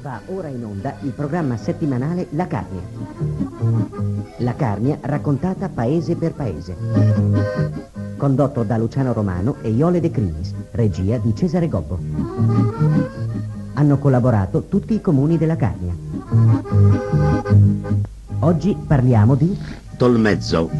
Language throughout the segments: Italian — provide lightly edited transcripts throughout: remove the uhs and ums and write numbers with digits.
Va ora in onda il programma settimanale La Carnia. La Carnia raccontata paese per paese. Condotto da Luciano Romano e Iole De Crinis, regia di Cesare Gobbo. Hanno collaborato tutti i comuni della Carnia. Oggi parliamo di Tolmezzo.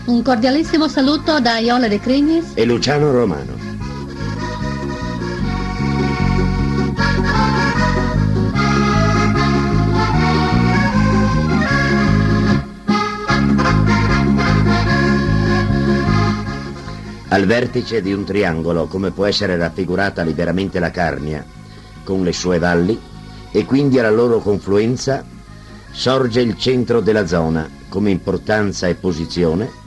Un cordialissimo saluto da Iole De Crinis e Luciano Romano. Al vertice di un triangolo, come può essere raffigurata liberamente la Carnia, con le sue valli, e quindi alla loro confluenza, sorge il centro della zona, come importanza e posizione,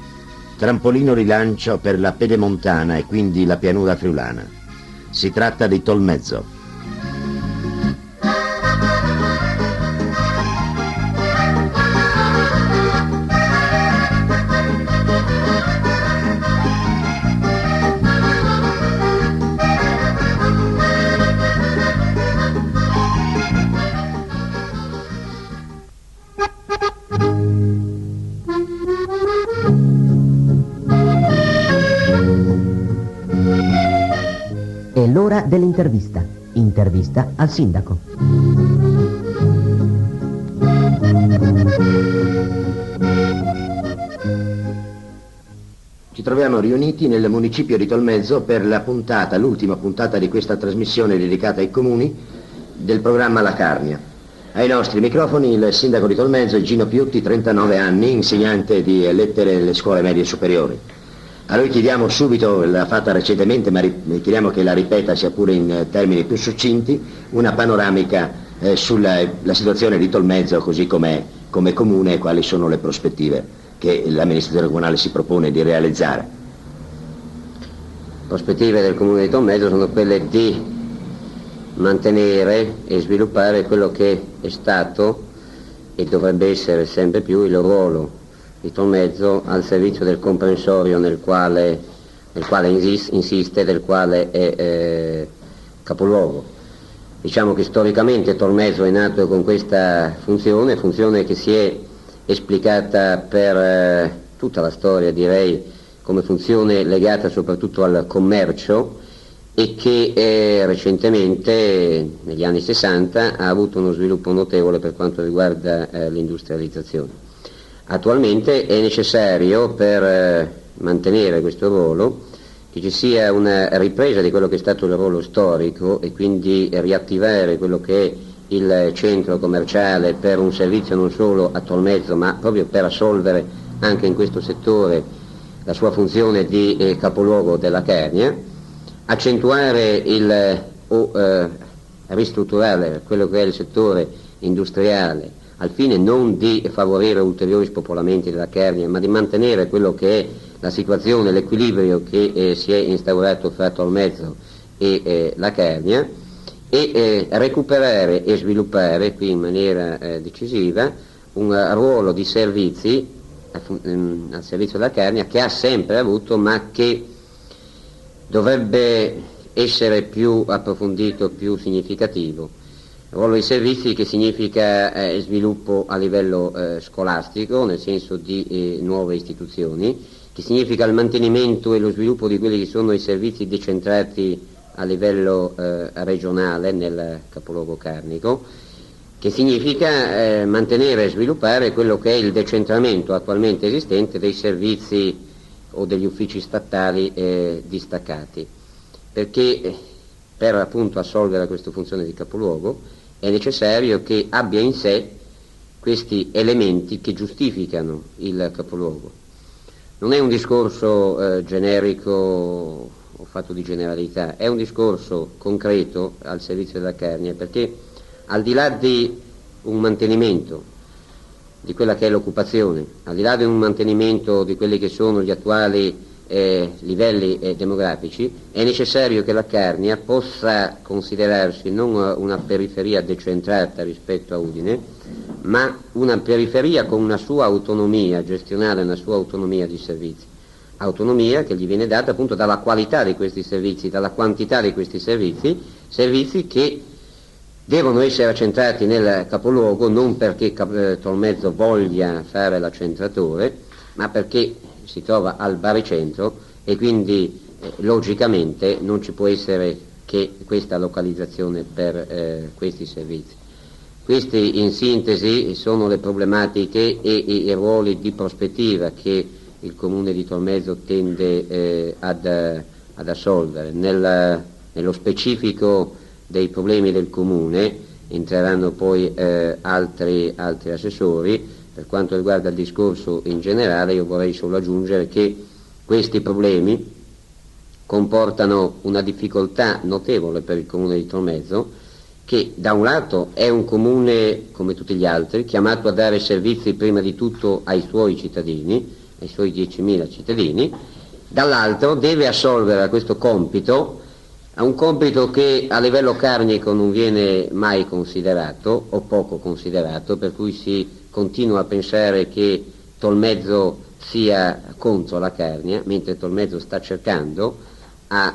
trampolino di lancio per la pedemontana e quindi la pianura friulana. Si tratta di Tolmezzo. È l'ora dell'intervista. Intervista al sindaco. Ci troviamo riuniti nel municipio di Tolmezzo per la puntata, l'ultima puntata di questa trasmissione dedicata ai comuni del programma La Carnia. Ai nostri microfoni il sindaco di Tolmezzo, Gino Piutti, 39 anni, insegnante di lettere nelle scuole medie superiori. A lui chiediamo subito, l'ha fatta recentemente, ma chiediamo che la ripeta sia pure in termini più succinti, una panoramica sulla situazione di Tolmezzo così come comune e quali sono le prospettive che l'amministrazione comunale si propone di realizzare. Prospettive del comune di Tolmezzo sono quelle di mantenere e sviluppare quello che è stato e dovrebbe essere sempre più il ruolo di Tolmezzo al servizio del comprensorio nel quale insiste, del quale è capoluogo. Diciamo che storicamente Tolmezzo è nato con questa funzione che si è esplicata per tutta la storia, direi, come funzione legata soprattutto al commercio e che recentemente, negli anni 60, ha avuto uno sviluppo notevole per quanto riguarda l'industrializzazione. Attualmente è necessario, per mantenere questo ruolo, che ci sia una ripresa di quello che è stato il ruolo storico e quindi riattivare quello che è il centro commerciale per un servizio non solo a Tolmezzo, ma proprio per assolvere anche in questo settore la sua funzione di capoluogo della Carnia, accentuare ristrutturare quello che è il settore industriale al fine non di favorire ulteriori spopolamenti della Carnia, ma di mantenere quello che è la situazione, l'equilibrio che si è instaurato fra Tolmezzo e la Carnia, e recuperare e sviluppare qui in maniera decisiva un ruolo di servizi al servizio della Carnia che ha sempre avuto, ma che dovrebbe essere più approfondito, più significativo. Ruolo di servizi che significa sviluppo a livello scolastico, nel senso di nuove istituzioni, che significa il mantenimento e lo sviluppo di quelli che sono i servizi decentrati a livello regionale nel capoluogo carnico, che significa mantenere e sviluppare quello che è il decentramento attualmente esistente dei servizi o degli uffici statali distaccati, perché per appunto assolvere a questa funzione di capoluogo è necessario che abbia in sé questi elementi che giustificano il capoluogo. Non è un discorso generico o fatto di generalità, è un discorso concreto al servizio della Carnia, perché al di là di un mantenimento di quella che è l'occupazione, al di là di un mantenimento di quelli che sono gli attuali livelli demografici, è necessario che la Carnia possa considerarsi non una periferia decentrata rispetto a Udine, ma una periferia con una sua autonomia gestionale, una sua autonomia di servizi. Autonomia che gli viene data appunto dalla qualità di questi servizi, dalla quantità di questi servizi che devono essere accentrati nel capoluogo, non perché Tolmezzo voglia fare l'accentratore, ma perché si trova al baricentro e quindi logicamente non ci può essere che questa localizzazione per questi servizi. Queste in sintesi sono le problematiche e i ruoli di prospettiva che il Comune di Tolmezzo tende ad assolvere. Nello specifico dei problemi del Comune entreranno poi altri assessori. Per quanto riguarda il discorso in generale, io vorrei solo aggiungere che questi problemi comportano una difficoltà notevole per il Comune di Tolmezzo, che da un lato è un comune come tutti gli altri, chiamato a dare servizi prima di tutto ai suoi cittadini, ai suoi 10.000 cittadini, dall'altro deve assolvere a questo compito, a un compito che a livello carnico non viene mai considerato o poco considerato, per cui si continua a pensare che Tolmezzo sia contro la Carnia, mentre Tolmezzo sta cercando, a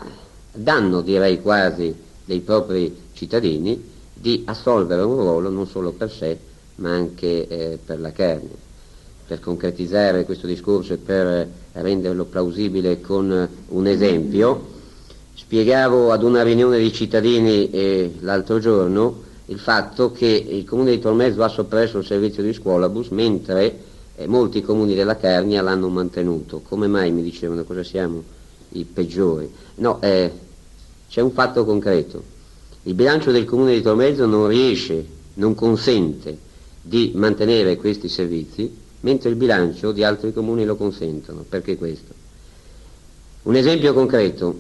danno direi quasi dei propri cittadini, di assolvere un ruolo non solo per sé ma anche per la Carnia. Per concretizzare questo discorso e per renderlo plausibile con un esempio, spiegavo ad una riunione di cittadini l'altro giorno il fatto che il Comune di Tolmezzo ha soppresso il servizio di scuolabus mentre molti comuni della Carnia l'hanno mantenuto. Come mai, mi dicevano, cosa siamo i peggiori? No, c'è un fatto concreto. Il bilancio del Comune di Tolmezzo non consente di mantenere questi servizi, mentre il bilancio di altri comuni lo consentono. Perché questo? Un esempio concreto: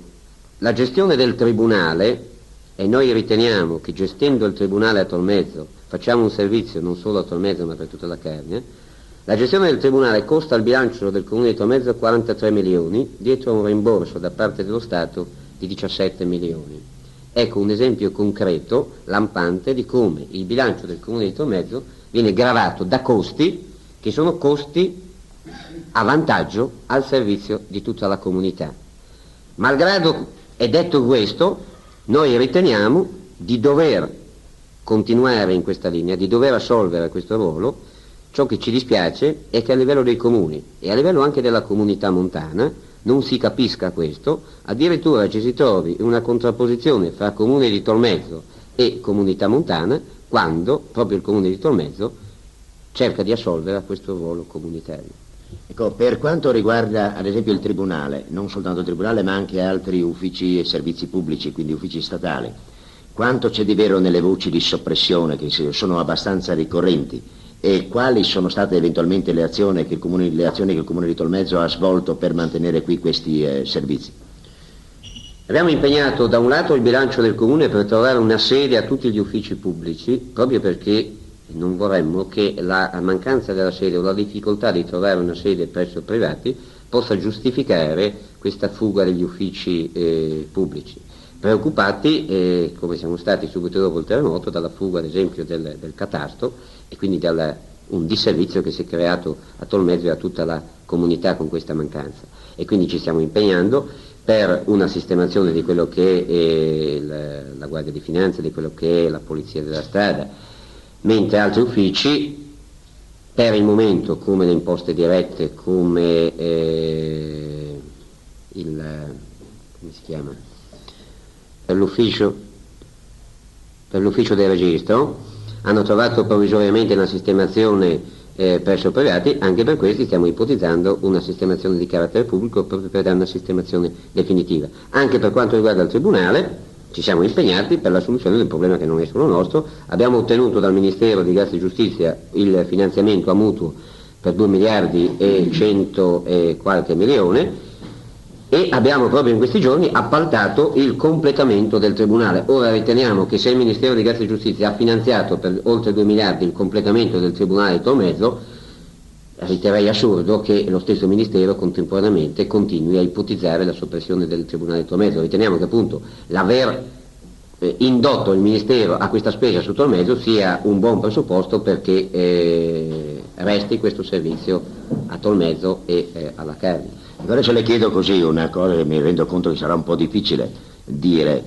la gestione del tribunale, e noi riteniamo che gestendo il tribunale a Tolmezzo facciamo un servizio non solo a Tolmezzo ma per tutta la Carnia. La gestione del tribunale costa al bilancio del Comune di Tolmezzo 43 milioni, dietro a un rimborso da parte dello Stato di 17 milioni. Ecco un esempio concreto, lampante, di come il bilancio del Comune di Tolmezzo viene gravato da costi che sono costi a vantaggio al servizio di tutta la comunità. Malgrado è detto questo, noi riteniamo di dover continuare in questa linea, di dover assolvere questo ruolo. Ciò che ci dispiace è che a livello dei comuni e a livello anche della comunità montana non si capisca questo, addirittura ci si trovi una contrapposizione fra Comune di Tolmezzo e comunità montana, quando proprio il Comune di Tolmezzo cerca di assolvere a questo ruolo comunitario. Ecco, per quanto riguarda ad esempio il Tribunale, non soltanto il Tribunale ma anche altri uffici e servizi pubblici, quindi uffici statali, quanto c'è di vero nelle voci di soppressione che sono abbastanza ricorrenti e quali sono state eventualmente le azioni che il Comune di Tolmezzo ha svolto per mantenere qui questi servizi? Abbiamo impegnato da un lato il bilancio del Comune per trovare una sede a tutti gli uffici pubblici, proprio perché non vorremmo che la mancanza della sede o la difficoltà di trovare una sede presso privati possa giustificare questa fuga degli uffici pubblici. Preoccupati, come siamo stati subito dopo il terremoto, dalla fuga ad esempio del catasto e quindi un disservizio che si è creato a Tolmezzo e a tutta la comunità con questa mancanza. E quindi ci stiamo impegnando per una sistemazione di quello che è la Guardia di Finanza, di quello che è la Polizia della Strada, mentre altri uffici per il momento, come le imposte dirette, come come si chiama? Per l'ufficio del registro, hanno trovato provvisoriamente una sistemazione presso privati. Anche per questi stiamo ipotizzando una sistemazione di carattere pubblico proprio per dare una sistemazione definitiva. Anche per quanto riguarda il Tribunale ci siamo impegnati per la soluzione del problema che non è solo nostro. Abbiamo ottenuto dal Ministero di Grazia e Giustizia il finanziamento a mutuo per 2 miliardi e 100 e qualche milione e abbiamo proprio in questi giorni appaltato il completamento del Tribunale. Ora riteniamo che se il Ministero di Grazia e Giustizia ha finanziato per oltre 2 miliardi il completamento del Tribunale di Tolmezzo, riterrei assurdo che lo stesso Ministero contemporaneamente continui a ipotizzare la soppressione del Tribunale di Tolmezzo. Riteniamo che appunto l'aver indotto il Ministero a questa spesa su Tolmezzo sia un buon presupposto perché resti questo servizio a Tolmezzo e alla Carnia. Adesso le chiedo così una cosa che mi rendo conto che sarà un po' difficile dire,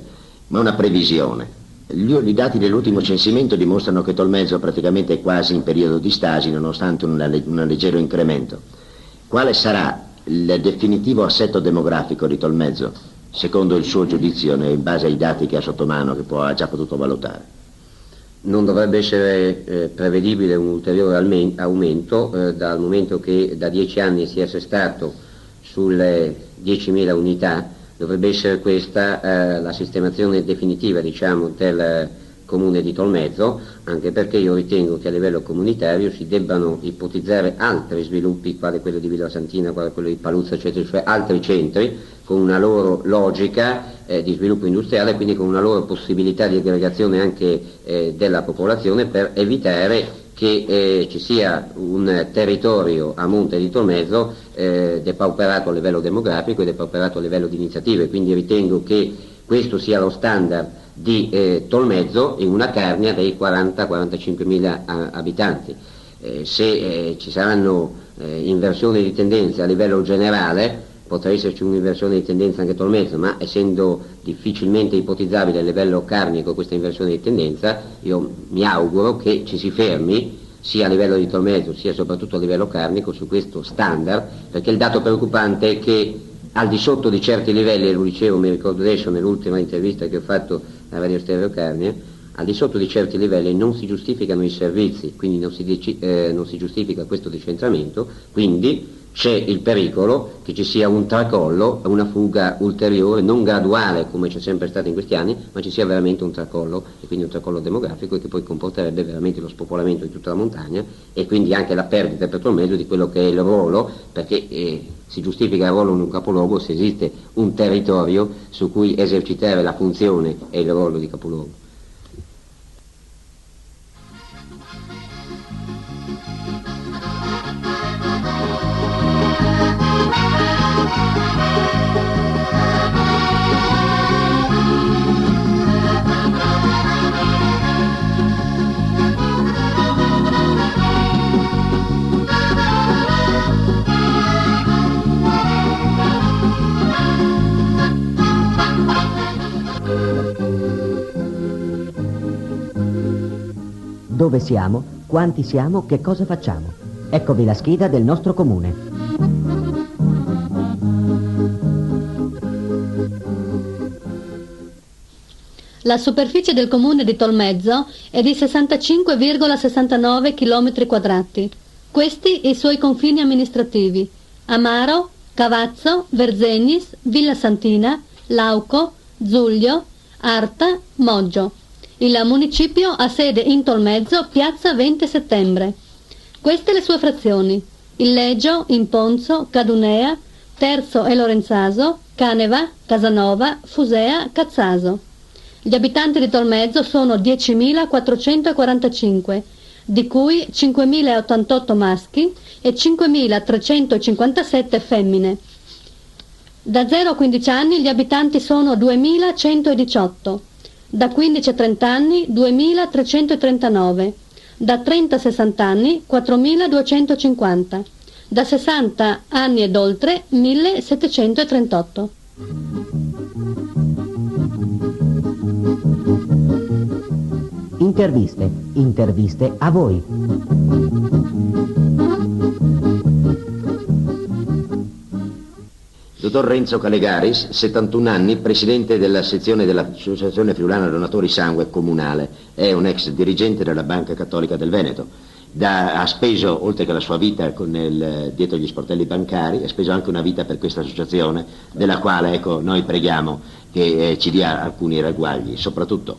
ma una previsione. I dati dell'ultimo censimento dimostrano che Tolmezzo praticamente è quasi in periodo di stasi, nonostante un leggero incremento. Quale sarà il definitivo assetto demografico di Tolmezzo, secondo il suo giudizio, in base ai dati che ha sotto mano, che ha già potuto valutare? Non dovrebbe essere prevedibile un ulteriore aumento, dal momento che da 10 anni si è assestato sulle 10.000 unità. Dovrebbe essere questa la sistemazione definitiva, diciamo, del comune di Tolmezzo, anche perché io ritengo che a livello comunitario si debbano ipotizzare altri sviluppi, quale quello di Villa Santina, quale quello di Paluzzo, eccetera, cioè altri centri con una loro logica di sviluppo industriale, quindi con una loro possibilità di aggregazione anche della popolazione, per evitare che ci sia un territorio a monte di Tolmezzo depauperato a livello demografico e depauperato a livello di iniziative. Quindi ritengo che questo sia lo standard di Tolmezzo in una Carnia dei 40-45 mila abitanti. Se ci saranno inversioni di tendenza a livello generale, potrà esserci un'inversione di tendenza anche a Tolmezzo, ma essendo difficilmente ipotizzabile a livello carnico questa inversione di tendenza, io mi auguro che ci si fermi sia a livello di Tolmezzo sia soprattutto a livello carnico su questo standard, perché il dato preoccupante è che al di sotto di certi livelli, e lo dicevo, mi ricordo adesso nell'ultima intervista che ho fatto a Radio Stereo Carnia, al di sotto di certi livelli non si giustificano i servizi, quindi non si giustifica questo decentramento, quindi c'è il pericolo che ci sia un tracollo, una fuga ulteriore, non graduale come c'è sempre stato in questi anni, ma ci sia veramente un tracollo, e quindi un tracollo demografico, e che poi comporterebbe veramente lo spopolamento di tutta la montagna e quindi anche la perdita per Tolmezzo di quello che è il ruolo, perché si giustifica il ruolo in un capoluogo se esiste un territorio su cui esercitare la funzione e il ruolo di capoluogo. Dove siamo? Quanti siamo? Che cosa facciamo? Eccovi la scheda del nostro comune. La superficie del comune di Tolmezzo è di 65,69 km². Questi i suoi confini amministrativi: Amaro, Cavazzo, Verzegnis, Villa Santina, Lauco, Zuglio, Arta, Moggio. Il municipio ha sede in Tolmezzo, piazza 20 settembre. Queste le sue frazioni: Illeggio, Imponzo, Cadunea, Terzo e Lorenzaso, Caneva, Casanova, Fusea, Cazzaso. Gli abitanti di Tolmezzo sono 10.445, di cui 5.088 maschi e 5.357 femmine. Da 0 a 15 anni gli abitanti sono 2.118. Da 15 a 30 anni 2.339, da 30 a 60 anni 4.250, da 60 anni ed oltre 1.738. Interviste a voi. Dottor Renzo Calegaris, 71 anni, presidente della sezione dell'Associazione Friulana Donatori Sangue Comunale, è un ex dirigente della Banca Cattolica del Veneto. Ha speso, oltre che la sua vita dietro gli sportelli bancari, ha speso anche una vita per questa associazione, della quale ecco, noi preghiamo che ci dia alcuni ragguagli. Soprattutto,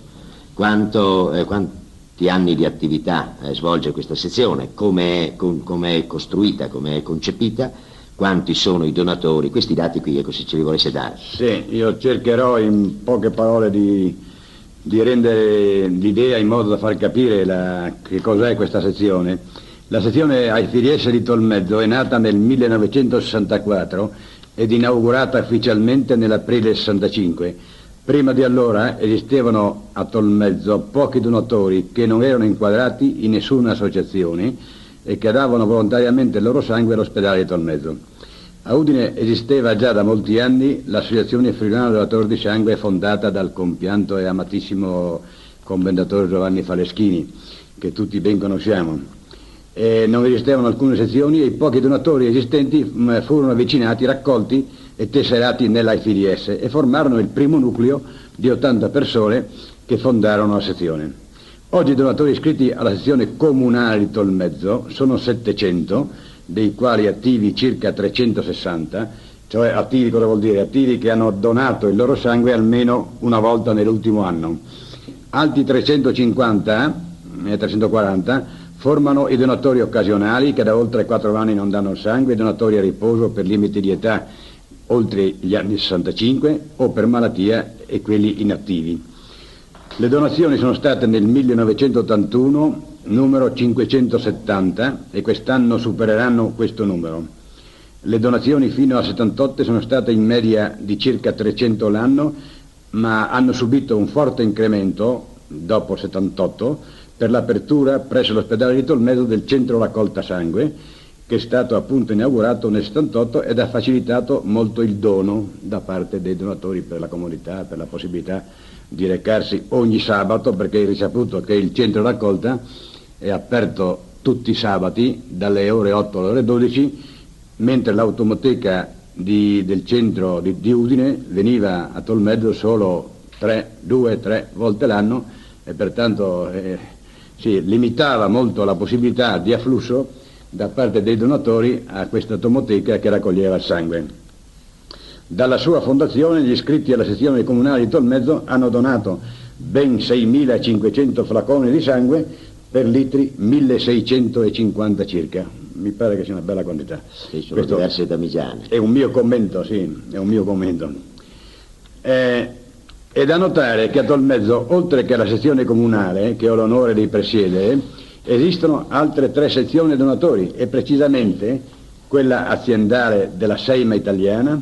quanti anni di attività svolge questa sezione, come è costruita, come è concepita, quanti sono i donatori, questi dati qui, ecco, se ce li volesse dare. Sì, io cercherò in poche parole di rendere l'idea in modo da far capire che cos'è questa sezione. La sezione AIFIDS di Tolmezzo è nata nel 1964 ed inaugurata ufficialmente nell'aprile 65. Prima di allora esistevano a Tolmezzo pochi donatori che non erano inquadrati in nessuna associazione e che davano volontariamente il loro sangue all'ospedale di Tolmezzo. A Udine esisteva già da molti anni l'Associazione Friulana Donatori di Sangue, fondata dal compianto e amatissimo commendatore Giovanni Faleschini, che tutti ben conosciamo. Non esistevano alcune sezioni e i pochi donatori esistenti furono avvicinati, raccolti e tesserati nella FIDS e formarono il primo nucleo di 80 persone che fondarono la sezione. Oggi i donatori iscritti alla sezione comunale di Tolmezzo sono 700, dei quali attivi circa 360, cioè attivi cosa vuol dire? Attivi che hanno donato il loro sangue almeno una volta nell'ultimo anno. Altri 340 formano i donatori occasionali che da oltre 4 anni non danno sangue, i donatori a riposo per limiti di età oltre gli anni 65 o per malattia e quelli inattivi. Le donazioni sono state nel 1981 numero 570 e quest'anno supereranno questo numero. Le donazioni fino a 78 sono state in media di circa 300 l'anno, ma hanno subito un forte incremento dopo 78 per l'apertura presso l'ospedale di Tolmezzo del centro raccolta sangue, che è stato appunto inaugurato nel 78 ed ha facilitato molto il dono da parte dei donatori per la comunità, per la possibilità di recarsi ogni sabato, perché è risaputo che il centro raccolta è aperto tutti i sabati dalle ore 8 alle ore 12, mentre l'automoteca del centro di Udine veniva a Tolmezzo solo 2-3 volte l'anno e pertanto si limitava molto la possibilità di afflusso da parte dei donatori a questa automoteca che raccoglieva il sangue. Dalla sua fondazione gli iscritti alla sezione comunale di Tolmezzo hanno donato ben 6.500 flaconi di sangue per litri 1.650 circa. Mi pare che sia una bella quantità. Sì, sono diverse damigiane. È un mio commento, sì, è un mio commento. È da notare che a Tolmezzo, oltre che alla sezione comunale, che ho l'onore di presiedere, esistono altre 3 sezioni donatori, e precisamente quella aziendale della Seima italiana,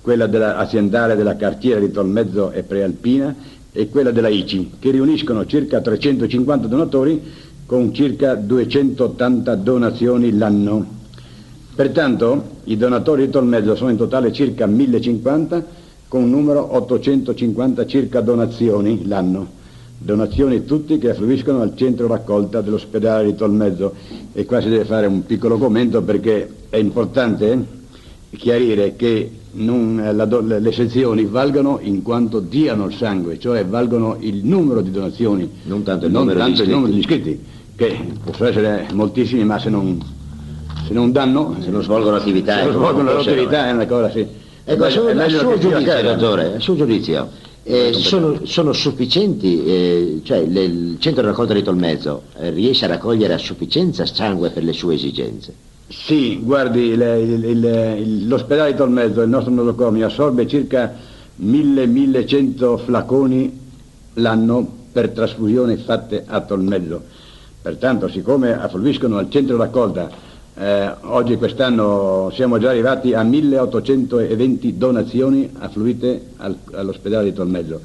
quella aziendale della cartiera di Tolmezzo e Prealpina e quella della ICI, che riuniscono circa 350 donatori con circa 280 donazioni l'anno. Pertanto i donatori di Tolmezzo sono in totale circa 1050, con un numero 850 circa donazioni l'anno. Donazioni tutti che affluiscono al centro raccolta dell'ospedale di Tolmezzo. E qua si deve fare un piccolo commento, perché è importante chiarire che le sezioni valgono in quanto diano il sangue, cioè valgono il numero di donazioni, non tanto il numero di iscritti, che possono essere moltissimi, ma se non danno, se non svolgono attività, è una cosa sì. Ecco, a suo giudizio, dottore, a suo giudizio, sono sufficienti, cioè il centro di raccolta di Tolmezzo riesce a raccogliere a sufficienza sangue per le sue esigenze? Sì, guardi, l'ospedale di Tolmezzo, il nostro nosocomio, assorbe circa 1.100 flaconi l'anno per trasfusioni fatte a Tolmezzo. Pertanto, siccome affluiscono al centro raccolta, oggi quest'anno siamo già arrivati a 1.820 donazioni affluite all'ospedale di Tolmezzo.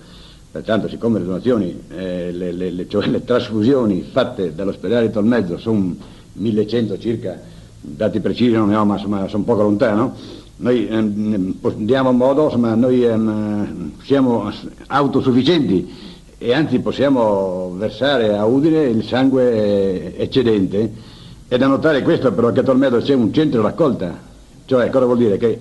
Pertanto, siccome le donazioni, cioè le trasfusioni fatte dall'ospedale di Tolmezzo sono 1.100 circa, dati precisi non ne ho, ma insomma sono poco lontano, noi diamo modo, insomma, noi siamo autosufficienti e anzi possiamo versare a Udine il sangue eccedente. È da notare questo però, che a Tolmezzo c'è un centro raccolta, cioè cosa vuol dire? Che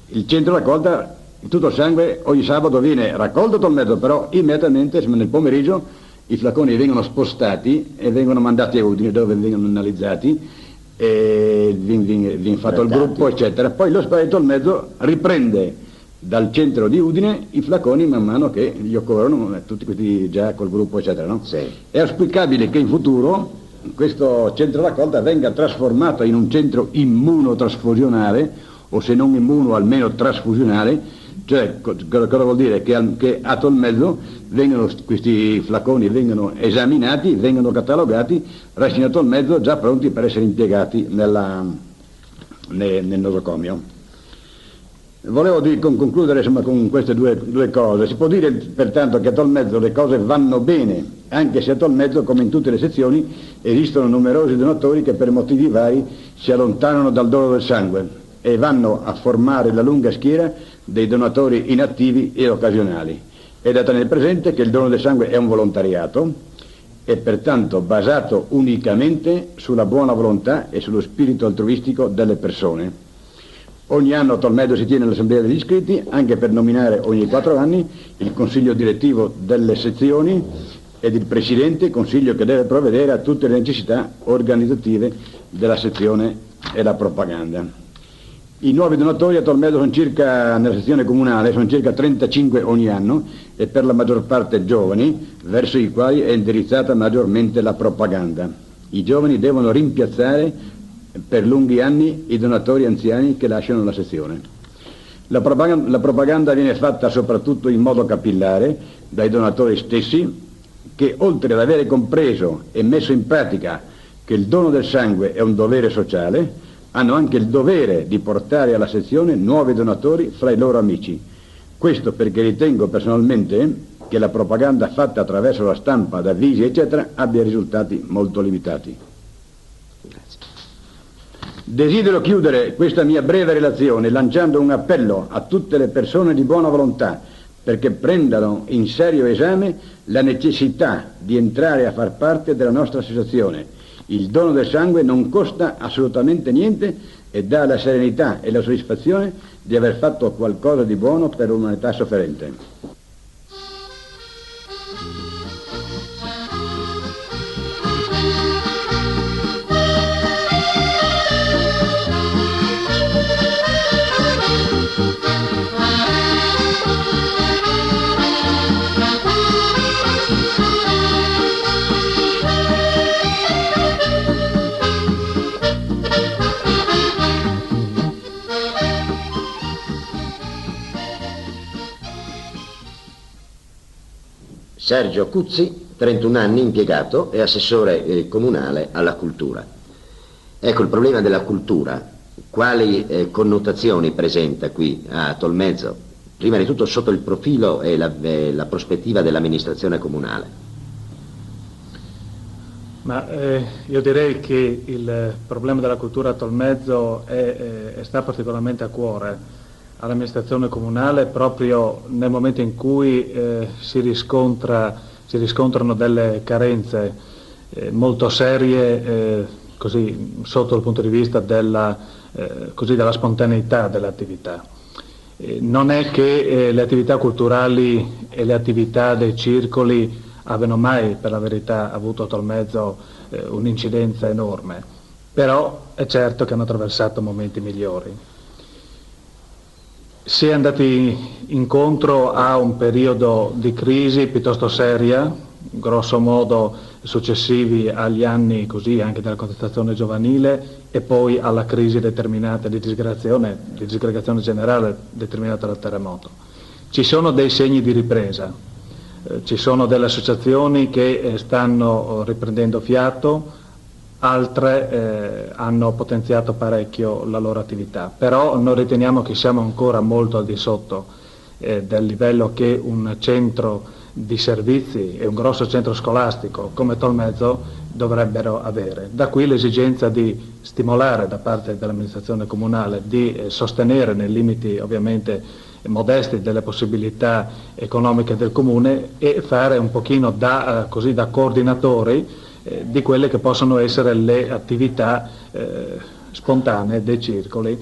il centro raccolta, tutto il sangue ogni sabato viene raccolto a Tolmezzo, però immediatamente nel pomeriggio i flaconi vengono spostati e vengono mandati a Udine, dove vengono analizzati e viene fatto il gruppo eccetera. Poi l'ospedale di Tolmezzo riprende dal centro di Udine i flaconi man mano che gli occorrono, tutti questi già col gruppo eccetera, no? Sì. È auspicabile che in futuro questo centro raccolta venga trasformato in un centro immunotrasfusionale, o se non immuno almeno trasfusionale, cioè cosa vuol dire? Che a Tolmezzo questi flaconi vengono esaminati, vengono catalogati, restino a Tolmezzo già pronti per essere impiegati nel nosocomio. Volevo concludere insomma, con queste due cose. Si può dire pertanto che a Tolmezzo le cose vanno bene, anche se a Tolmezzo, come in tutte le sezioni, esistono numerosi donatori che per motivi vari si allontanano dal dono del sangue e vanno a formare la lunga schiera dei donatori inattivi e occasionali. È da tenere presente che il dono del sangue è un volontariato e pertanto basato unicamente sulla buona volontà e sullo spirito altruistico delle persone. Ogni anno a Tolmezzo si tiene l'assemblea degli iscritti, anche per nominare ogni 4 anni il consiglio direttivo delle sezioni ed il presidente, consiglio che deve provvedere a tutte le necessità organizzative della sezione e la propaganda. I nuovi donatori a Tolmezzo nella sezione comunale sono circa 35 ogni anno e per la maggior parte giovani, verso i quali è indirizzata maggiormente la propaganda. I giovani devono rimpiazzare per lunghi anni i donatori anziani che lasciano la sezione. La propaganda viene fatta soprattutto in modo capillare dai donatori stessi che, oltre ad avere compreso e messo in pratica che il dono del sangue è un dovere sociale, hanno anche il dovere di portare alla sezione nuovi donatori fra i loro amici. Questo perché ritengo personalmente che la propaganda fatta attraverso la stampa, da avvisi eccetera, abbia risultati molto limitati. Desidero chiudere questa mia breve relazione lanciando un appello a tutte le persone di buona volontà perché prendano in serio esame la necessità di entrare a far parte della nostra associazione. Il dono del sangue non costa assolutamente niente e dà la serenità e la soddisfazione di aver fatto qualcosa di buono per l'umanità sofferente. Sergio Cuzzi, 31 anni, impiegato e assessore comunale alla cultura. Ecco, il problema della cultura, quali connotazioni presenta qui a Tolmezzo? Prima di tutto sotto il profilo e la prospettiva dell'amministrazione comunale. Ma io direi che il problema della cultura a Tolmezzo sta particolarmente a cuore all'amministrazione comunale proprio nel momento in cui si riscontrano delle carenze molto serie così sotto il punto di vista della spontaneità dell'attività. Non è che le attività culturali e le attività dei circoli abbiano mai, per la verità, avuto a Tolmezzo un'incidenza enorme, però è certo che hanno attraversato momenti migliori. Si è andati incontro a un periodo di crisi piuttosto seria, grosso modo successivi agli anni così anche della contestazione giovanile e poi alla crisi determinata di disgregazione generale determinata dal terremoto. Ci sono dei segni di ripresa, ci sono delle associazioni che stanno riprendendo fiato, altre hanno potenziato parecchio la loro attività, però noi riteniamo che siamo ancora molto al di sotto del livello che un centro di servizi e un grosso centro scolastico come Tolmezzo dovrebbero avere. Da qui l'esigenza di stimolare da parte dell'amministrazione comunale, di sostenere nei limiti ovviamente modesti delle possibilità economiche del comune e fare un pochino da coordinatori di quelle che possono essere le attività spontanee dei circoli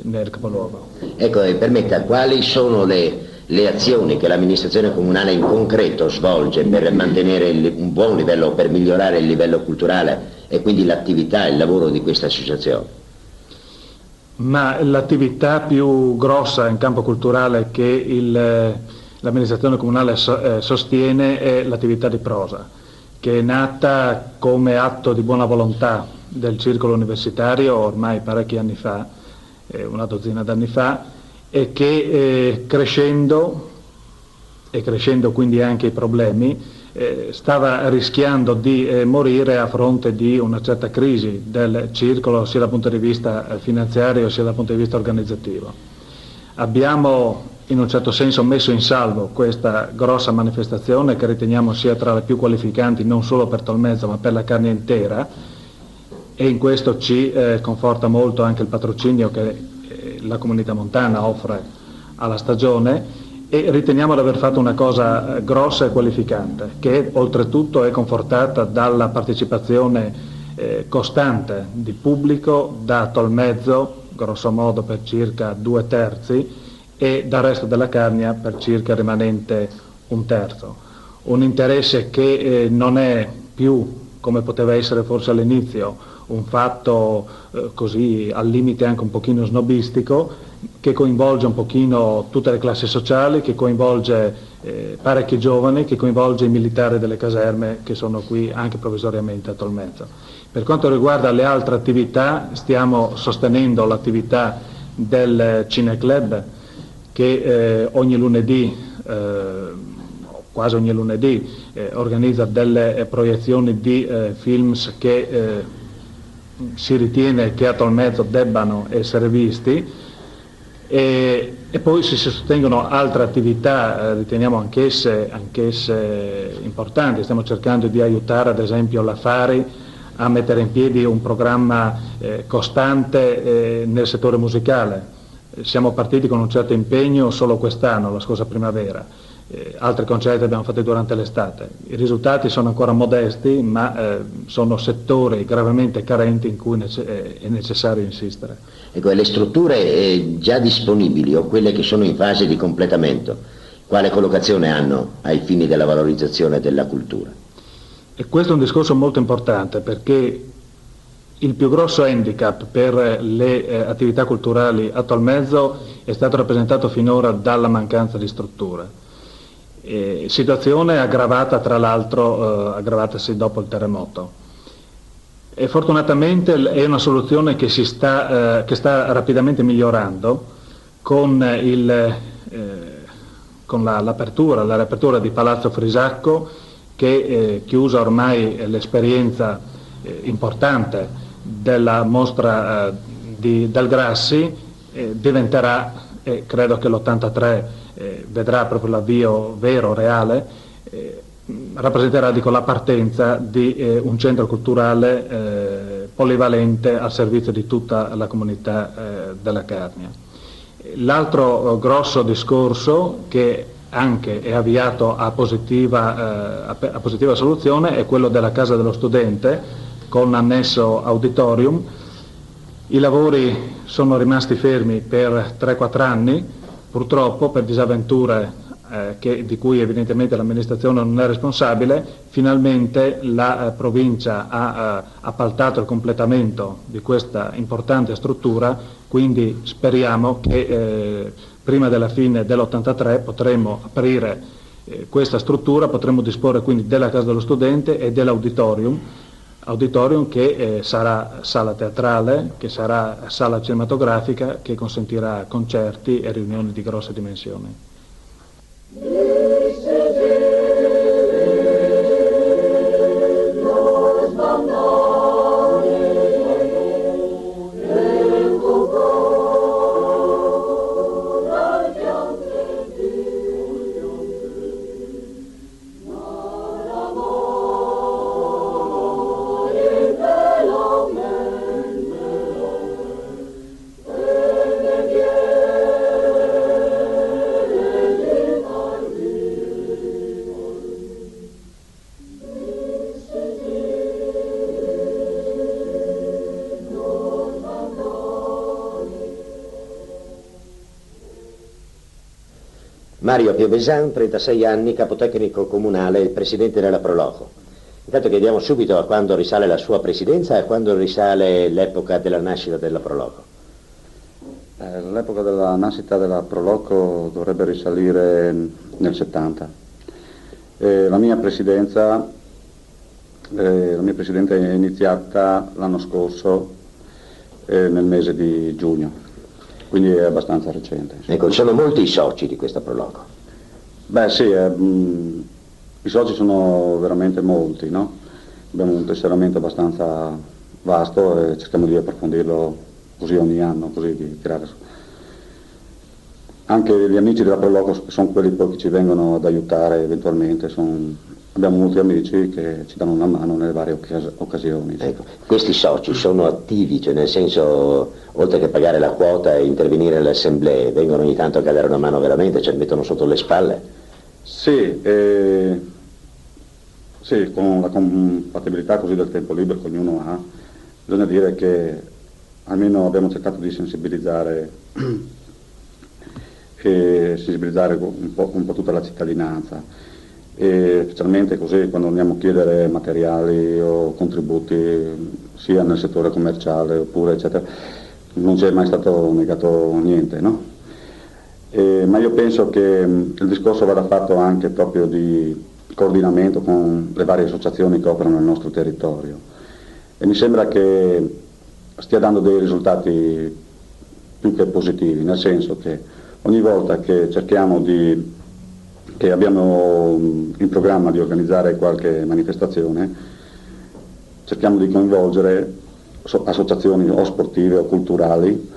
nel capoluogo. Ecco, permetta, quali sono le azioni che l'amministrazione comunale in concreto svolge per mantenere un buon livello, per migliorare il livello culturale e quindi l'attività e il lavoro di questa associazione? Ma l'attività più grossa in campo culturale che l'amministrazione comunale sostiene è l'attività di prosa, che è nata come atto di buona volontà del circolo universitario ormai parecchi anni fa, una dozzina d'anni fa, e che crescendo quindi anche i problemi, stava rischiando di morire a fronte di una certa crisi del circolo sia dal punto di vista finanziario sia dal punto di vista organizzativo. Abbiamo in un certo senso messo in salvo questa grossa manifestazione che riteniamo sia tra le più qualificanti non solo per Tolmezzo ma per la Carnia intera, e in questo ci conforta molto anche il patrocinio che la Comunità Montana offre alla stagione, e riteniamo di aver fatto una cosa grossa e qualificante, che oltretutto è confortata dalla partecipazione costante di pubblico da Tolmezzo, grosso modo per circa 2/3, e dal resto della Carnia per circa il rimanente 1/3. Un interesse che non è più, come poteva essere forse all'inizio, un fatto così al limite anche un pochino snobistico, che coinvolge un pochino tutte le classi sociali, che coinvolge parecchi giovani, che coinvolge i militari delle caserme che sono qui anche provvisoriamente a Tolmezzo. Per quanto riguarda le altre attività, stiamo sostenendo l'attività del Cineclub, che ogni lunedì, quasi ogni lunedì, organizza delle proiezioni di films che si ritiene che a Tolmezzo debbano essere visti, e poi si sostengono altre attività, riteniamo anch'esse importanti. Stiamo cercando di aiutare ad esempio la Fari a mettere in piedi un programma costante nel settore musicale. Siamo partiti con un certo impegno solo quest'anno, la scorsa primavera, altri concerti abbiamo fatti durante l'estate. I risultati sono ancora modesti, ma sono settori gravemente carenti in cui è necessario insistere. Ecco, le strutture già disponibili o quelle che sono in fase di completamento, quale collocazione hanno ai fini della valorizzazione della cultura? E questo è un discorso molto importante, perché il più grosso handicap per le attività culturali a Tolmezzo è stato rappresentato finora dalla mancanza di strutture. Situazione aggravata tra l'altro, aggravatasi dopo il terremoto. E fortunatamente è una soluzione che sta rapidamente migliorando con la riapertura di Palazzo Frisacco, che chiusa ormai l'esperienza importante della mostra del Grassi, diventerà, credo che l'83 vedrà proprio l'avvio vero, reale, rappresenterà la partenza di un centro culturale polivalente al servizio di tutta la comunità della Carnia. L'altro grosso discorso che anche è avviato a positiva soluzione è quello della Casa dello Studente con annesso auditorium. I lavori sono rimasti fermi per 3-4 anni, purtroppo per disavventure di cui evidentemente l'amministrazione non è responsabile. Finalmente la provincia ha appaltato il completamento di questa importante struttura, quindi speriamo che prima della fine dell'83 potremo aprire questa struttura, potremo disporre quindi della Casa dello Studente e dell'auditorium che sarà sala teatrale, che sarà sala cinematografica, che consentirà concerti e riunioni di grosse dimensioni. Mario Piovesan, 36 anni, capotecnico comunale e presidente della Proloco. Intanto chiediamo subito a quando risale la sua presidenza e a quando risale l'epoca della nascita della Proloco. L'epoca della nascita della Proloco dovrebbe risalire nel 70. La mia presidenza è iniziata l'anno scorso nel mese di giugno. Quindi è abbastanza recente. Ecco, sono molti i soci di questa Proloco. Beh sì, i soci sono veramente molti, no? Abbiamo un tesseramento abbastanza vasto e cerchiamo di approfondirlo così ogni anno, così di tirare su. anche gli amici della Proloco sono quelli poi che ci vengono ad aiutare eventualmente, abbiamo molti amici che ci danno una mano nelle varie occasioni. Ecco, questi soci sono attivi, cioè nel senso, oltre che pagare la quota e intervenire alle assemblee, vengono ogni tanto a cadere una mano veramente, cioè mettono sotto le spalle? Sì, sì, con la compatibilità così del tempo libero che ognuno ha, bisogna dire che almeno abbiamo cercato di sensibilizzare un po' tutta la cittadinanza, e specialmente così quando andiamo a chiedere materiali o contributi sia nel settore commerciale oppure eccetera, non ci è mai stato negato niente, no? Ma io penso che il discorso vada fatto anche proprio di coordinamento con le varie associazioni che operano nel nostro territorio, e mi sembra che stia dando dei risultati più che positivi, nel senso che ogni volta che che abbiamo in programma di organizzare qualche manifestazione, cerchiamo di coinvolgere associazioni o sportive o culturali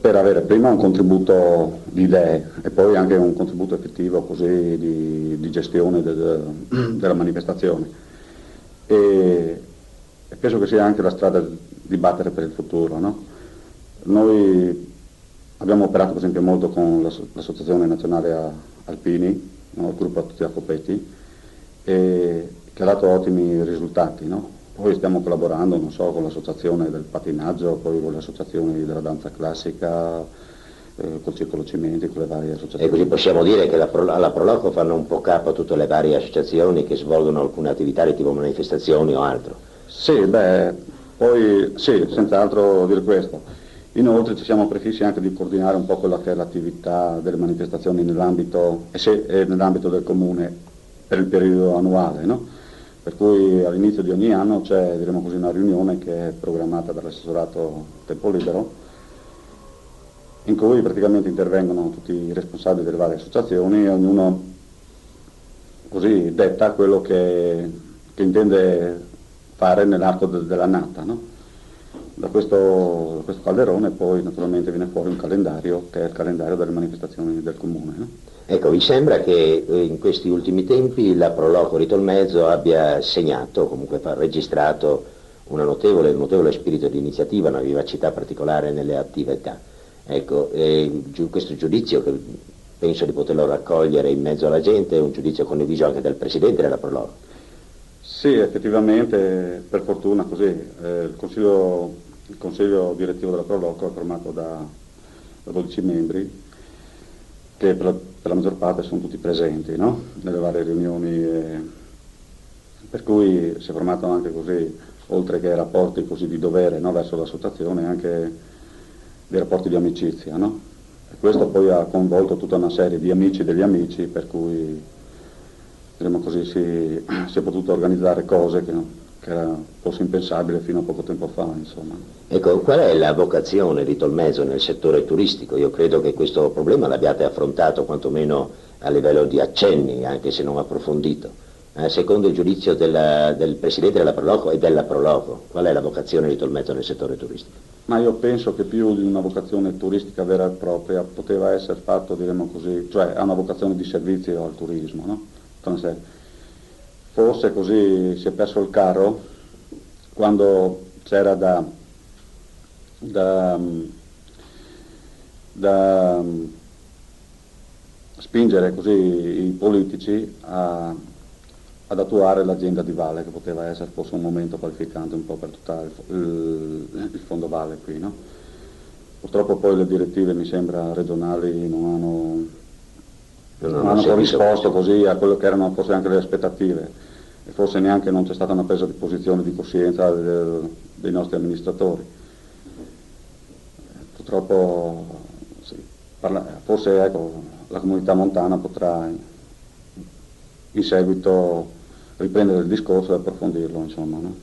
per avere prima un contributo di idee e poi anche un contributo effettivo così di gestione della manifestazione. E penso che sia anche la strada di battere per il futuro, no? Noi abbiamo operato per esempio molto con l'Associazione Nazionale Alpini, no? Il gruppo Tutti Accopeti, che ha dato ottimi risultati, no? Poi stiamo collaborando, non so, con l'associazione del patinaggio, poi con le associazioni della danza classica, col Circolo Cimenti, con le varie associazioni. E così possiamo dire che alla Proloco fanno un po' capo a tutte le varie associazioni che svolgono alcune attività di tipo manifestazioni o altro? Sì, poi sì, senz'altro dire questo. Inoltre ci siamo prefissi anche di coordinare un po' quella che è l'attività delle manifestazioni nell'ambito del comune per il periodo annuale, no? Per cui all'inizio di ogni anno c'è, diremo così, una riunione che è programmata dall'assessorato Tempo Libero, in cui praticamente intervengono tutti i responsabili delle varie associazioni e ognuno così detta quello che intende fare nell'arco dell'annata, no? Da questo calderone poi naturalmente viene fuori un calendario che è il calendario delle manifestazioni del comune, no? Ecco, vi sembra che in questi ultimi tempi la Proloco di Tolmezzo abbia segnato, comunque registrato un notevole spirito di iniziativa, una vivacità particolare nelle attività. Ecco, questo giudizio che penso di poterlo raccogliere in mezzo alla gente è un giudizio condiviso anche dal Presidente della Proloco. Sì, effettivamente, per fortuna così, il consiglio direttivo della Proloco è formato da 12 membri, che per la maggior parte sono tutti presenti, no? Nelle varie riunioni, per cui si è formato anche così, oltre che rapporti così di dovere, no? Verso l'associazione, anche dei rapporti di amicizia, no? E questo poi ha coinvolto tutta una serie di amici degli amici, per cui diremo così si è potuto organizzare cose che era forse impensabile fino a poco tempo fa, insomma. Ecco, qual è la vocazione di Tolmezzo nel settore turistico? Io credo che questo problema l'abbiate affrontato quantomeno a livello di accenni, anche se non approfondito. Secondo il giudizio del Presidente della Proloco e della Proloco, qual è la vocazione di Tolmezzo nel settore turistico? Ma io penso che più di una vocazione turistica vera e propria poteva essere fatto, diremo così, cioè ha una vocazione di servizio al turismo, no? Forse così si è perso il carro quando c'era da spingere così i politici ad attuare l'agenda di Valle, che poteva essere forse un momento qualificante un po' per tutto il fondo Valle qui, no? Purtroppo poi le direttive, mi sembra, regionali non hanno corrisposto così a quello che erano forse anche le aspettative, e forse neanche non c'è stata una presa di posizione di coscienza dei nostri amministratori. Purtroppo sì, forse ecco, la comunità montana potrà in seguito riprendere il discorso e approfondirlo, insomma, no?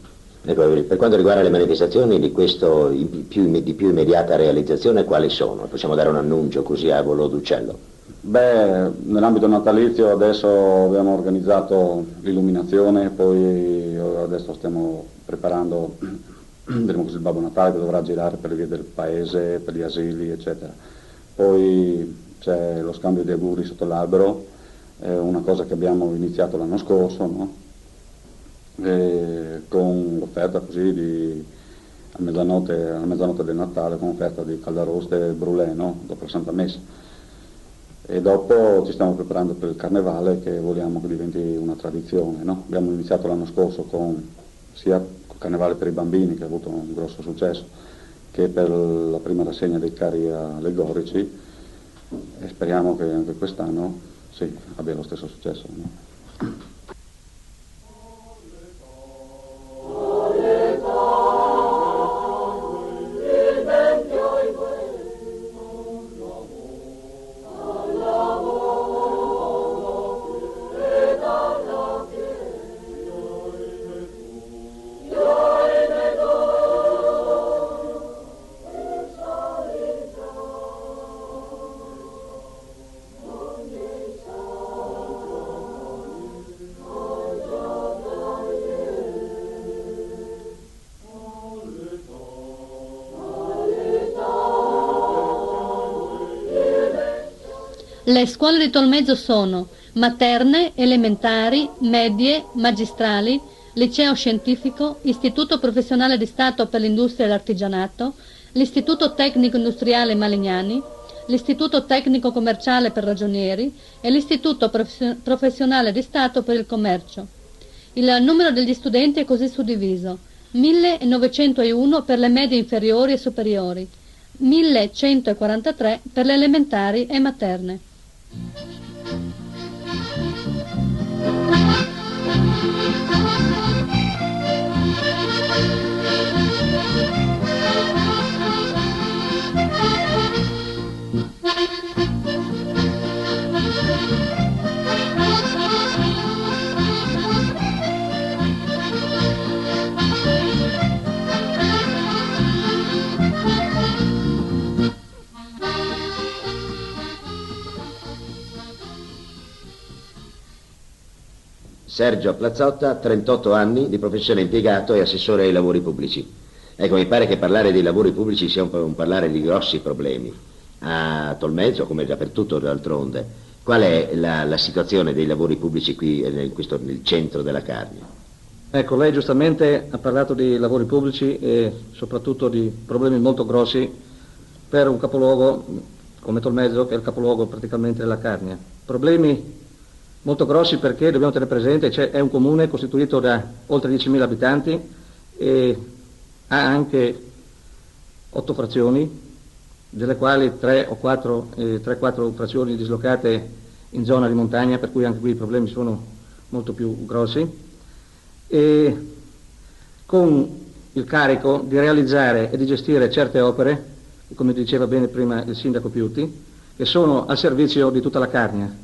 Ecco, per quanto riguarda le manifestazioni di più immediata realizzazione, quali sono? Possiamo dare un annuncio così a volo d'uccello? Beh, nell'ambito natalizio adesso abbiamo organizzato l'illuminazione, poi adesso stiamo preparando diremo così, il Babbo Natale, che dovrà girare per le vie del paese, per gli asili, eccetera. Poi c'è lo scambio di auguri sotto l'albero, una cosa che abbiamo iniziato l'anno scorso, no? Con l'offerta così a mezzanotte del Natale, con offerta di caldaroste e brulè, no? Dopo la Santa Messa. E dopo ci stiamo preparando per il Carnevale, che vogliamo che diventi una tradizione, no? Abbiamo iniziato l'anno scorso sia col Carnevale per i bambini, che ha avuto un grosso successo, che per la prima rassegna dei carri allegorici, e speriamo che anche quest'anno abbia lo stesso successo, no? Le scuole di Tolmezzo sono materne, elementari, medie, magistrali, liceo scientifico, istituto professionale di Stato per l'industria e l'artigianato, l'istituto tecnico industriale Malignani, l'istituto tecnico commerciale per ragionieri e l'istituto professionale di Stato per il commercio. Il numero degli studenti è così suddiviso: 1901 per le medie inferiori e superiori, 1143 per le elementari e materne. Sergio Plazzotta, 38 anni, di professione impiegato e assessore ai lavori pubblici. Ecco, mi pare che parlare dei lavori pubblici sia un parlare di grossi problemi. A Tolmezzo, come dappertutto d'altronde, qual è la situazione dei lavori pubblici qui nel centro della Carnia? Ecco, lei giustamente ha parlato di lavori pubblici e soprattutto di problemi molto grossi per un capoluogo come Tolmezzo, che è il capoluogo praticamente della Carnia. Problemi molto grossi perché dobbiamo tenere presente che è un comune costituito da oltre 10.000 abitanti e ha anche 8 frazioni, delle quali 3-4 frazioni dislocate in zona di montagna, per cui anche qui i problemi sono molto più grossi, e con il carico di realizzare e di gestire certe opere, come diceva bene prima il sindaco Piuti, che sono al servizio di tutta la Carnia.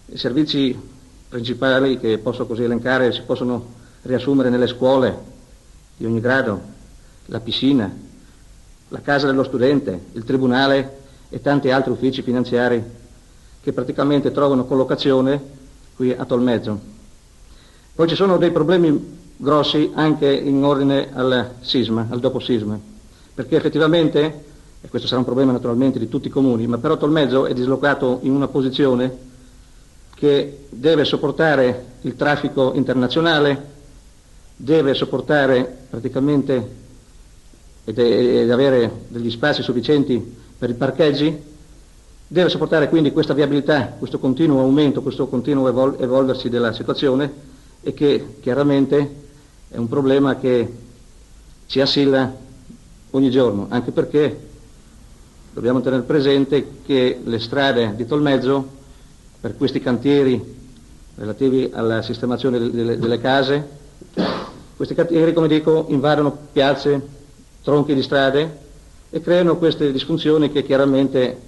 I servizi principali che posso così elencare si possono riassumere nelle scuole di ogni grado, la piscina, la casa dello studente, il tribunale e tanti altri uffici finanziari che praticamente trovano collocazione qui a Tolmezzo. Poi ci sono dei problemi grossi anche in ordine al sisma, al dopo sisma, perché effettivamente, e questo sarà un problema naturalmente di tutti i comuni, ma però Tolmezzo è dislocato in una posizione che deve sopportare il traffico internazionale, deve sopportare praticamente ed avere degli spazi sufficienti per i parcheggi, deve sopportare quindi questa viabilità, questo continuo aumento, questo continuo evolversi della situazione, e che chiaramente è un problema che ci assilla ogni giorno, anche perché dobbiamo tenere presente che le strade di Tolmezzo, per questi cantieri relativi alla sistemazione delle case, questi cantieri, come dico, invadono piazze, tronchi di strade e creano queste disfunzioni che chiaramente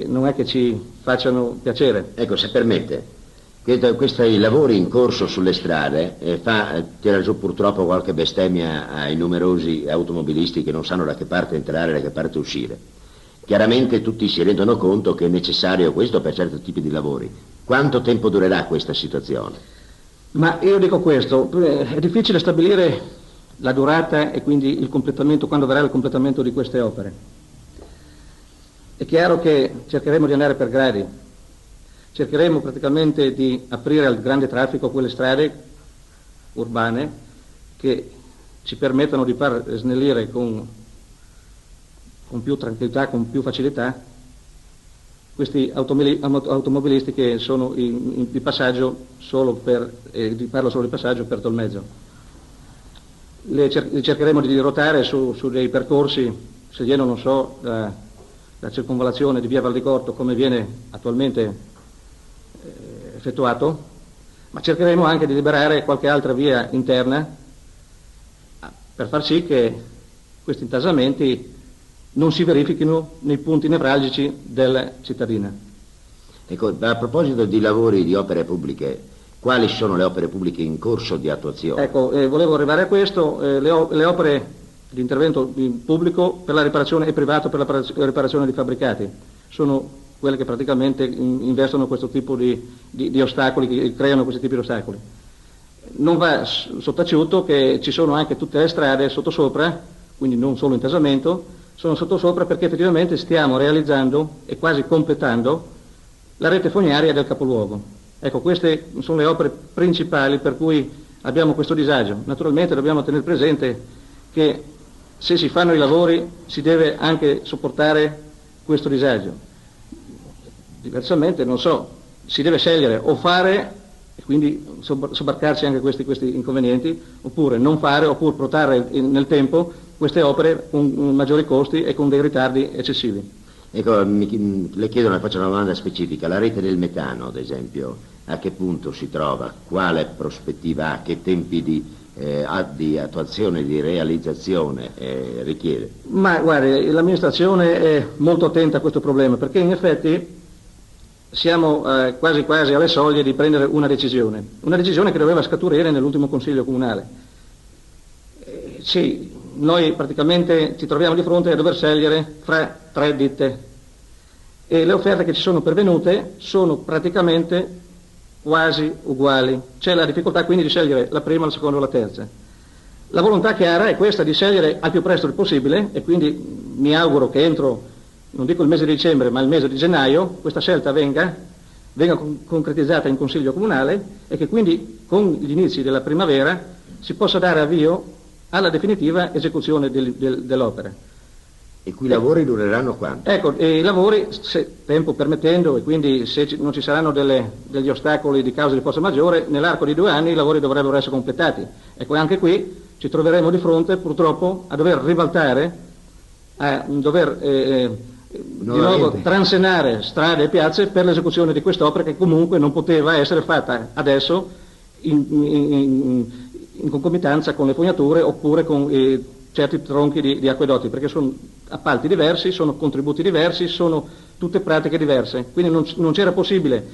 non è che ci facciano piacere. Ecco, se permette, questi lavori in corso sulle strade tira giù purtroppo qualche bestemmia ai numerosi automobilisti che non sanno da che parte entrare e da che parte uscire. Chiaramente tutti si rendono conto che è necessario questo per certi tipi di lavori. Quanto tempo durerà questa situazione? Ma io dico questo, è difficile stabilire la durata e quindi il completamento, quando verrà il completamento di queste opere. È chiaro che cercheremo di andare per gradi, cercheremo praticamente di aprire al grande traffico quelle strade urbane che ci permettono di far snellire con più tranquillità, con più facilità questi automobilisti che sono di passaggio parlo solo di passaggio per Tolmezzo. Le cercheremo di dirotare su dei percorsi, scegliendo, non so, la circonvallazione di via Val di Corto come viene attualmente effettuato, ma cercheremo anche di liberare qualche altra via interna per far sì che questi intasamenti non si verifichino nei punti nevralgici della cittadina. Ecco, a proposito di lavori di opere pubbliche, quali sono le opere pubbliche in corso di attuazione? Ecco, volevo arrivare a questo, le opere di intervento pubblico per la riparazione e privato per la riparazione di fabbricati sono quelle che praticamente investono questo tipo di ostacoli, che creano questi tipi di ostacoli. Non va sottaciuto che ci sono anche tutte le strade sottosopra, quindi non solo intasamento, sono sottosopra perché effettivamente stiamo realizzando e quasi completando la rete fognaria del capoluogo. Ecco, queste sono le opere principali per cui abbiamo questo disagio. Naturalmente dobbiamo tenere presente che se si fanno i lavori si deve anche sopportare questo disagio. Diversamente, non so, si deve scegliere o fare e quindi sobbarcarsi anche questi inconvenienti, oppure non fare, oppure protrarre nel tempo queste opere con maggiori costi e con dei ritardi eccessivi. Ecco, le chiedo, faccio una domanda specifica. La rete del metano, ad esempio, a che punto si trova? Quale prospettiva ha? Che tempi di attuazione, di realizzazione richiede? Ma guardi, l'amministrazione è molto attenta a questo problema, perché in effetti siamo quasi alle soglie di prendere una decisione che doveva scaturire nell'ultimo consiglio comunale. Sì, noi praticamente ci troviamo di fronte a dover scegliere fra 3 ditte e le offerte che ci sono pervenute sono praticamente quasi uguali. C'è la difficoltà quindi di scegliere la prima, la seconda o la terza. La volontà chiara è questa di scegliere al più presto il possibile e quindi mi auguro che entro, non dico il mese di dicembre, ma il mese di gennaio, questa scelta venga concretizzata in Consiglio Comunale e che quindi con gli inizi della primavera si possa dare avvio alla definitiva esecuzione dell'opera. E quei lavori dureranno quanto? Ecco, i lavori, se tempo permettendo, e quindi se non ci saranno degli ostacoli di causa di forza maggiore, nell'arco di 2 anni i lavori dovrebbero essere completati. Ecco, anche qui ci troveremo di fronte purtroppo a dover ribaltare, a dover di nuovo transenare strade e piazze per l'esecuzione di quest'opera che comunque non poteva essere fatta adesso in concomitanza con le fognature oppure con certi tronchi di acquedotti, perché sono appalti diversi, sono contributi diversi, sono tutte pratiche diverse, quindi non c'era possibile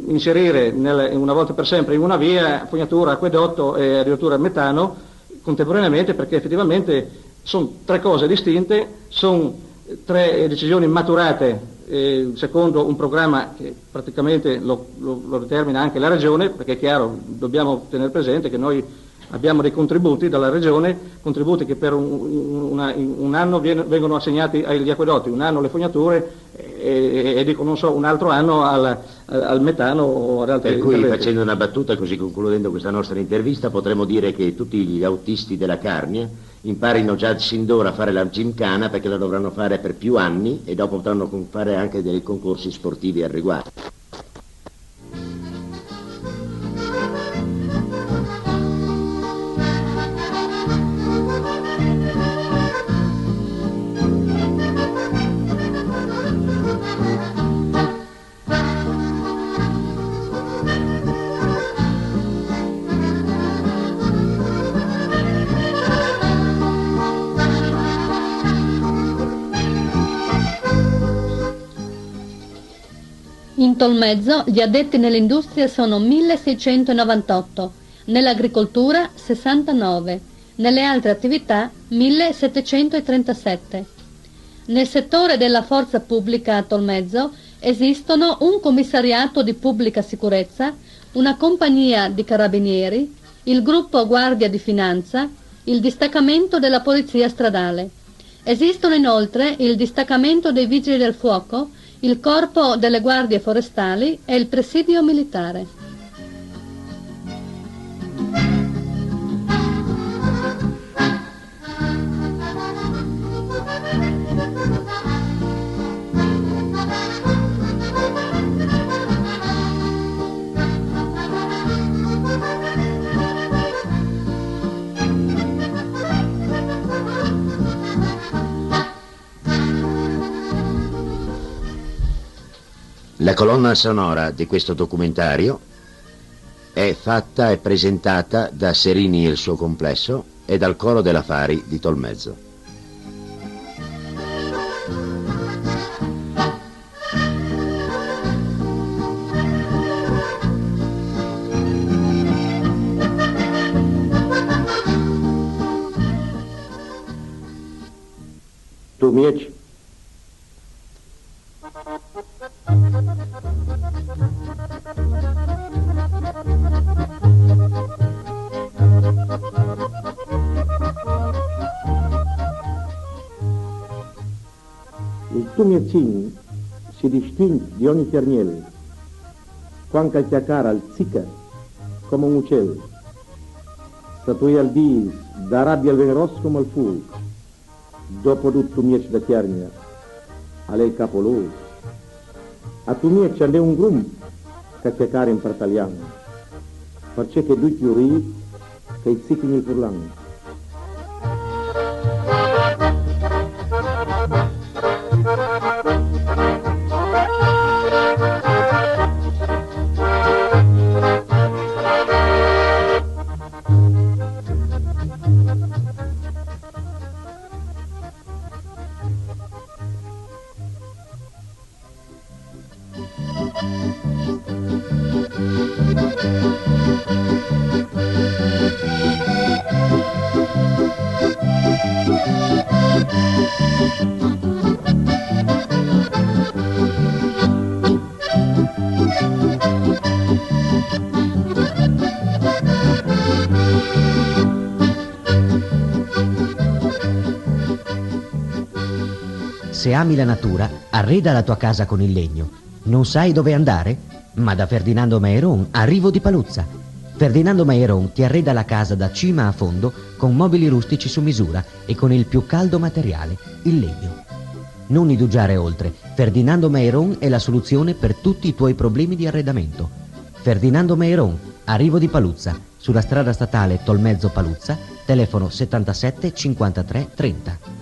inserire una volta per sempre in una via fognatura, acquedotto e addirittura metano contemporaneamente, perché effettivamente sono 3 cose distinte, sono 3 decisioni maturate secondo un programma che praticamente lo determina anche la Regione, perché è chiaro, dobbiamo tenere presente che noi abbiamo dei contributi dalla Regione, contributi che per un anno vengono assegnati agli acquedotti, un anno alle fognature e dico non so, un altro anno al metano o ad altri. Per cui, facendo una battuta, così concludendo questa nostra intervista, potremmo dire che tutti gli autisti della Carnia imparino già sin d'ora a fare la gymkhana, perché la dovranno fare per più anni e dopo potranno fare anche dei concorsi sportivi al riguardo. In Tolmezzo gli addetti nell'industria sono 1698, nell'agricoltura 69, nelle altre attività 1737. Nel settore della forza pubblica a Tolmezzo esistono un commissariato di pubblica sicurezza, una compagnia di carabinieri, il gruppo Guardia di Finanza, il distaccamento della polizia stradale. Esistono inoltre il distaccamento dei vigili del fuoco, il corpo delle guardie forestali e il presidio militare. La colonna sonora di questo documentario è fatta e presentata da Serini e il suo complesso e dal coro della Fari di Tolmezzo. Tu mieci. Il tuo miecin si distingue di ogni terniel, quando il chiacchiera al zicca come un uccello. Se tu al dis da rabbia al veneros come il fuoco, dopo tutto mieci da chiarnia, a lei capoloso. A tu mieci c'è un grum che chiacchiera in partaliano, perché che due chiuri che i zicchi nel furlano. Se ami la natura, arreda la tua casa con il legno. Non sai dove andare? Ma da Ferdinando Maeron, arrivo di Paluzza. Ferdinando Maeron ti arreda la casa da cima a fondo con mobili rustici su misura e con il più caldo materiale, il legno. Non indugiare oltre. Ferdinando Maeron è la soluzione per tutti i tuoi problemi di arredamento. Ferdinando Maeron, arrivo di Paluzza, sulla strada statale Tolmezzo Paluzza, telefono 77 53 30.